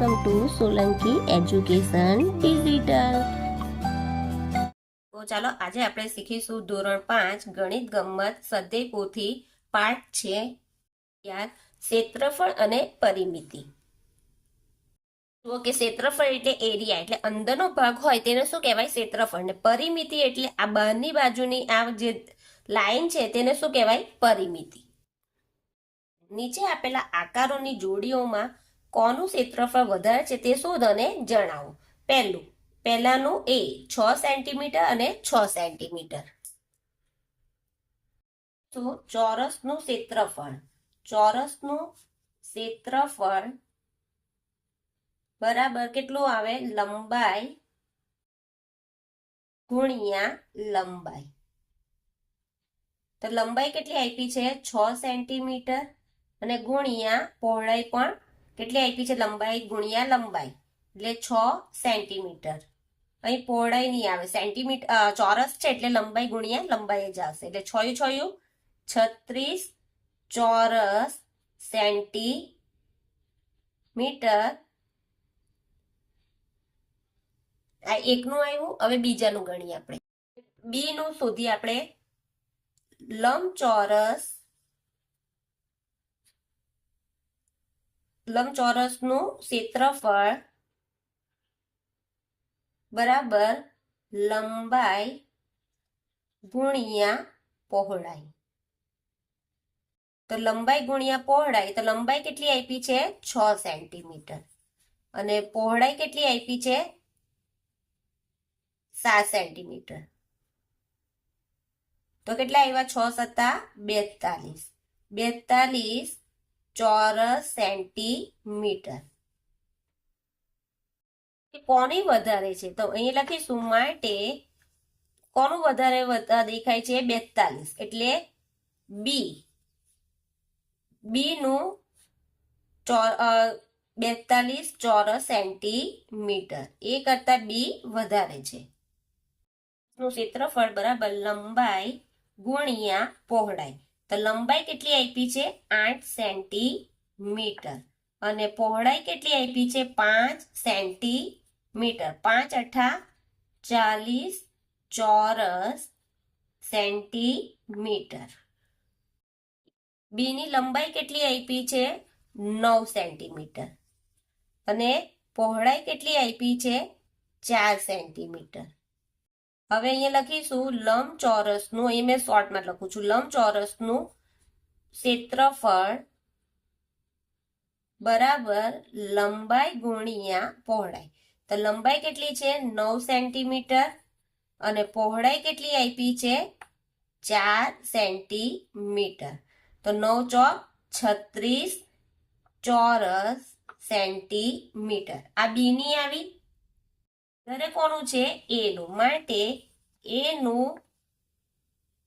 Welcome to Solanki education digital. તો ચાલો આજે આપણે શીખીશું ધોરણ 5 ગણિત ગમ્મત સ્વાધ્યાય પોથી પાઠ છે યાદ ક્ષેત્રફળ અને પરિમિતિ. તો કે ક્ષેત્રફળ એટલે એરિયા, એટલે અંદરનો ભાગ હોય તેને શું કહેવાય? ક્ષેત્રફળ. ને પરિમિતિ એટલે આ બહારની બાજુની આ જે લાઈન છે તેને શું કહેવાય? પરિમિતિ. નીચે આપેલા આકારોની જોડીઓમાં કોનું ક્ષેત્રફળ વધારે છે તે શોધ અને જણાવો. પહેલાનું એ 6 સેન્ટીમીટર અને 6 સેન્ટીમીટર. તો ચોરસનું ક્ષેત્રફળ બરાબર કેટલું આવે? લંબાઈ ગુણ્યા લંબાઈ. તો લંબાઈ કેટલી આપી છે? 6 સેન્ટીમીટર અને ગુણ્યા પહોળાઈ પણ કેટલી આપી છે? લંબાઈ ગુણ્યા લંબાઈ એટલે 6 સેન્ટીમીટર. અહીં પહોળાઈ નહીં આવે, સેન્ટીમીટર ચોરસ છે એટલે લંબાઈ ગુણ્યા લંબાઈ જ આવશે. એટલે 6 36 ચોરસ સેન્ટીમીટર. આ એકનું આવ્યું. હવે બીજાનું ગણીએ આપણે. બી નું શોધીએ આપણે. લંબચોરસનું ક્ષેત્રફળ બરાબર લંબાઈ ગુણ્યા પહોળાઈ. તો લંબાઈ ગુણ્યા પહોળાઈ, તો લંબાઈ કેટલી આપી છે? 6 સેન્ટીમીટર અને પહોળાઈ કેટલી આપી છે? 7 સેન્ટીમીટર. તો કેટલા આવ્યા? 6 × 7 = 42 ચોરસ સેન્ટીમીટર. કોની વધારે છે? તો અહીં લખીશું માટે કોનું વધારે દેખાય છે? 42 એટલે બી નું 42 ચોરસ સેન્ટીમીટર. એ કરતા બી વધારે છે. નું ક્ષેત્રફળ બરાબર લંબાઈ ગુણ્યા પહોળાઈ. તો લંબાઈ કેટલી આપી છે? 8 સેન્ટીમીટર અને પહોળાઈ કેટલી આપી છે? 5 સેન્ટીમીટર. 5 × 8 = 40 ચોરસ સેન્ટીમીટર. બી ની લંબાઈ કેટલી આપી છે? 9 સેન્ટીમીટર અને પહોળાઈ કેટલી આપી છે? 4 સેન્ટીમીટર. હવે અહીંયા લખીશું લંબચોરસનું, અહીં મેં શોર્ટમાં લખું છું, લંબચોરસનું ક્ષેત્રફળ બરાબર લંબાઈ ગુણ્યા પહોળાઈ. તો લંબાઈ કેટલી છે? 9 સેન્ટીમીટર અને પહોળાઈ કેટલી આપી છે? 4 સેન્ટીમીટર. તો 9 × 36 ચોરસ સેન્ટીમીટર. આ બી ની આવી. દરેક કોનું છે? એ નું. માટે એ નું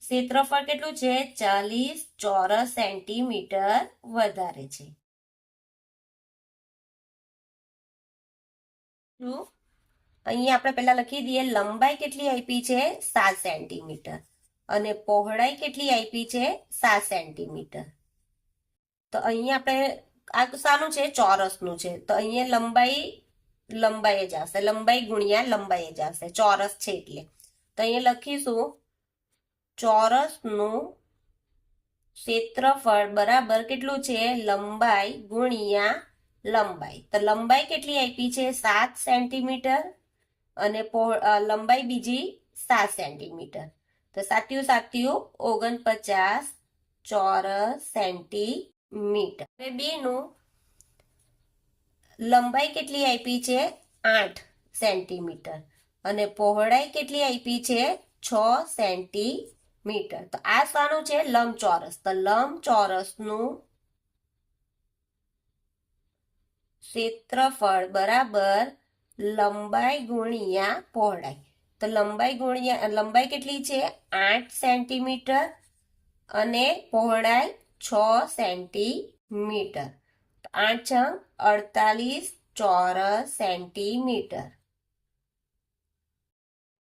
ક્ષેત્રફળ કેટલું છે? 40 ચોરસ સેન્ટીમીટર વધારે છે. અહીંયા આપણે પહેલા લખી દઈએ. લંબાઈ કેટલી આપી છે? 7 સેન્ટીમીટર અને પહોળાઈ કેટલી આપી છે? 7 સેન્ટીમીટર. તો અહીંયા આપણે આ શાનું છે? ચોરસનું છે. તો અહીંયા લંબાઈ જ આવશે. લંબાઈ ગુણ્યા લંબાઈ જ આવશે. ચોરસ છે એટલે. તો અહીંયા લખીશું ચોરસનું ક્ષેત્રફળ બરાબર કેટલું છે? લંબાઈ ગુણ્યા લંબાઈ. તો લંબાઈ કેટલી આપી છે? 7 સેન્ટીમીટર અને લંબાઈ બીજી 7 સેન્ટીમીટર. તો 7 × 7 = 49 ચોરસ સેન્ટીમીટર. હવે બી નું લંબાઈ કેટલી આપી છે? 8 સેન્ટીમીટર અને પહોળાઈ કેટલી આપી છે? 6 સેન્ટીમીટર. તો આ શાનું છે? લંબચોરસ. તો લંબચોરસનું ક્ષેત્રફળ બરાબર લંબાઈ ગુણ્યા પહોળાઈ. તો લંબાઈ કેટલી છે? 8 સેન્ટીમીટર અને પહોળાઈ 6 સેન્ટીમીટર. 8 × 48 ચોરસ સેન્ટીમીટર.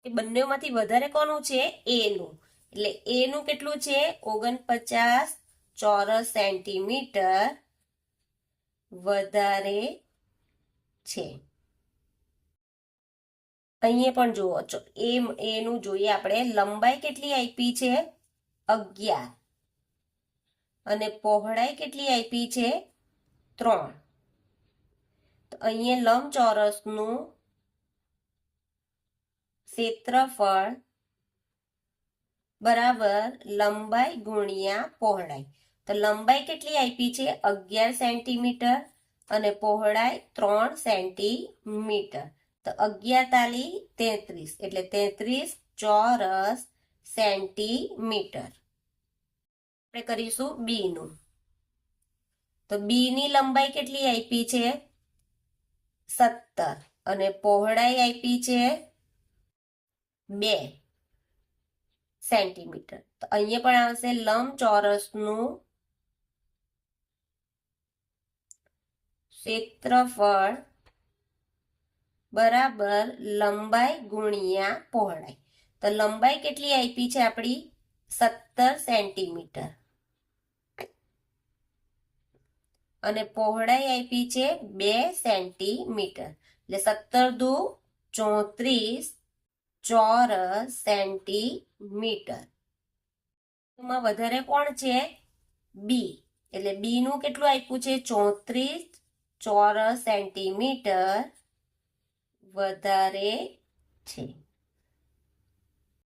એ બંનેમાંથી વધારે કોનું છે? એ નું. એટલે એ નું કેટલું છે? 49 ચોરસ સેન્ટીમીટર વધારે છે. અહીંયા પણ જુઓ એનું જોઈએ આપણે. લંબાઈ કેટલી આપી છે? 11. અને પહોળાઈ કેટલી આપી છે? 3. તો અહીંયા લંબચોરસનું ક્ષેત્રફળ બરાબર લંબાઈ ગુણ્યા પહોળાઈ. તો લંબાઈ કેટલી આપી છે? 11 સેન્ટીમીટર અને પહોળાઈ 3 સેન્ટીમીટર. તો 11 તાલી 33 એટલે 33 ચોરસ સેન્ટીમીટર. આપણે કરીશું બી નું. તો બી ની લંબાઈ કેટલી આપી છે? 17 અને પહોળાઈ આપી છે 2 સેન્ટીમીટર. તો અહીંયા પણ આવશે લંબચોરસનું ક્ષેત્રફળ બરાબર લંબાઈ ગુણ્યા પહોળાઈ. તો લંબાઈ કેટલી આપી છે આપણી? 17 સેન્ટીમીટર અને પહોળાઈ આપી છે 2 સેન્ટીમીટર. એટલે 17 દુ 34 ચોરસ સેન્ટીમીટર. એમાં વધારે કોણ છે? બી. એટલે બી નું કેટલું આપ્યું છે? 34 ચોરસ સેન્ટીમીટર વધારે છે.